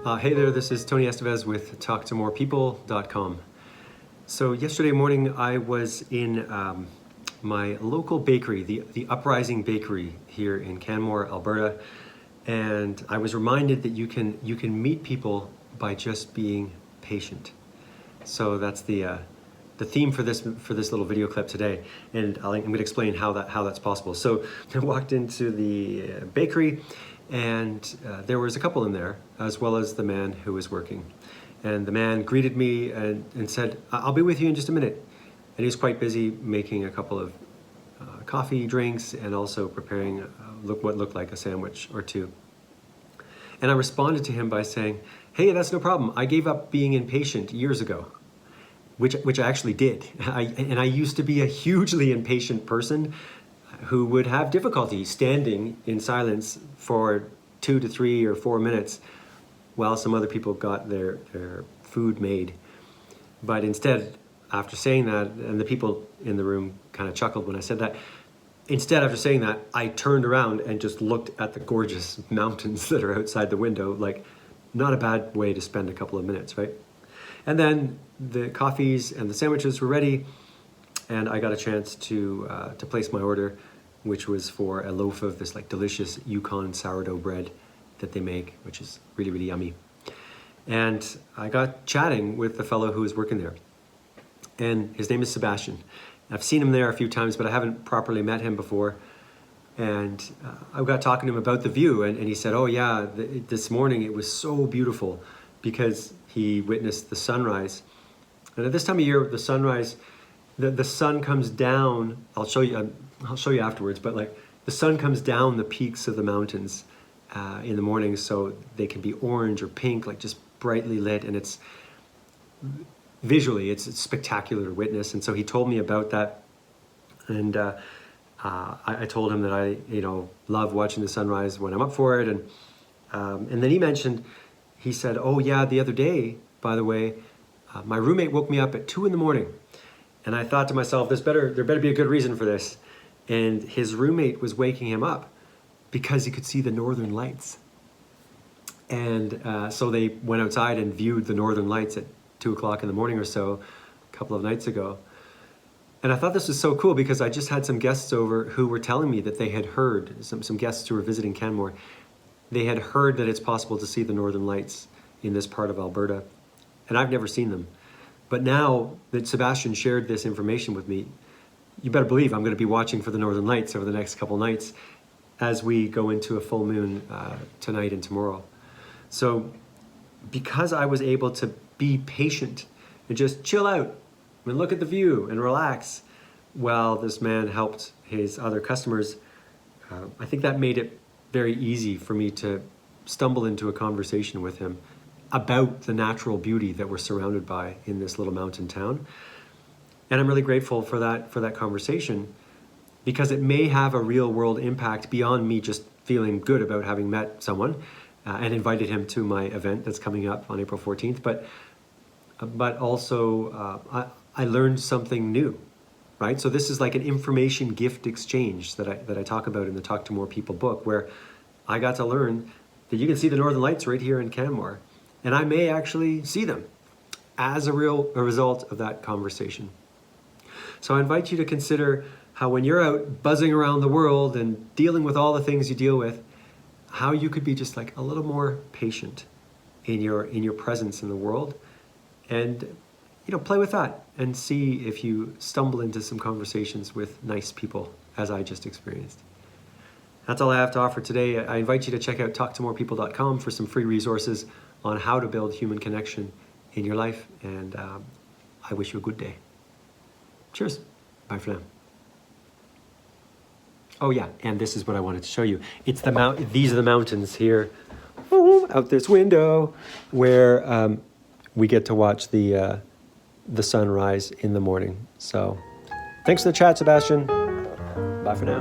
Hey there, this is Tony Esteves with TalkToMorePeople.com. So yesterday morning I was in my local bakery, the Uprising Bakery here in Canmore, Alberta, and I was reminded that you can meet people by just being patient. So that's the theme for this little video clip today, and I'm going to explain how that's possible. So I walked into the bakery, and there was a couple in there, as well as the man who was working. And the man greeted me and said, "I'll be with you in just a minute." And he was quite busy making a couple of coffee drinks and also preparing what looked like a sandwich or two. And I responded to him by saying, "Hey, that's no problem. I gave up being impatient years ago." Which I actually did. I used to be a hugely impatient person who would have difficulty standing in silence for 2 to 3 or 4 minutes while some other people got their food made. But instead, after saying that, and the people in the room kind of chuckled when I said that, instead, after saying that, I turned around and just looked at the gorgeous mountains that are outside the window. Like, not a bad way to spend a couple of minutes, right? And then the coffees and the sandwiches were ready, and I got a chance to place my order, which was for a loaf of this like delicious Yukon sourdough bread that they make, which is really, really yummy. And I got chatting with the fellow who was working there, and his name is Sebastian. I've seen him there a few times, but I haven't properly met him before. And I got talking to him about the view, and he said, "Oh yeah, this morning it was so beautiful," because he witnessed the sunrise. And at this time of year, the sunrise, the sun comes down. I'll show you afterwards. But like the sun comes down the peaks of the mountains in the morning, so they can be orange or pink, like just brightly lit, and it's visually it's spectacular to witness. And so he told me about that, and I told him that I love watching the sunrise when I'm up for it, and then he mentioned. He said, "Oh yeah, the other day, by the way, my roommate woke me up at 2 a.m. And I thought to myself, there better be a good reason for this. And his roommate was waking him up because he could see the northern lights. And so they went outside and viewed the northern lights at 2 o'clock in the morning or so, a couple of nights ago. And I thought this was so cool because I just had some guests over who were telling me that they had heard, some guests who were visiting Canmore, they had heard that it's possible to see the northern lights in this part of Alberta, and I've never seen them. But now that Sebastian shared this information with me, you better believe I'm going to be watching for the northern lights over the next couple nights as we go into a full moon tonight and tomorrow. So because I was able to be patient and just chill out and look at the view and relax while this man helped his other customers, I think that made it very easy for me to stumble into a conversation with him about the natural beauty that we're surrounded by in this little mountain town. And I'm really grateful for that conversation, because it may have a real world impact beyond me just feeling good about having met someone and invited him to my event that's coming up on April 14th. But also I learned something new. Right? So this is like an information gift exchange that I talk about in the Talk to More People book, where I got to learn that you can see the northern lights right here in Canmore, and I may actually see them as a result of that conversation. So I invite you to consider how, when you're out buzzing around the world and dealing with all the things you deal with, how you could be just like a little more patient in your presence in the world, and play with that and see if you stumble into some conversations with nice people, as I just experienced. That's all I have to offer today. I invite you to check out TalkToMorePeople.com for some free resources on how to build human connection in your life, and I wish you a good day. Cheers. Bye for now. Oh yeah, and this is what I wanted to show you. It's these are the mountains here, out this window, where we get to watch the sunrise in the morning. So thanks for the chat, Sebastian. Bye for now.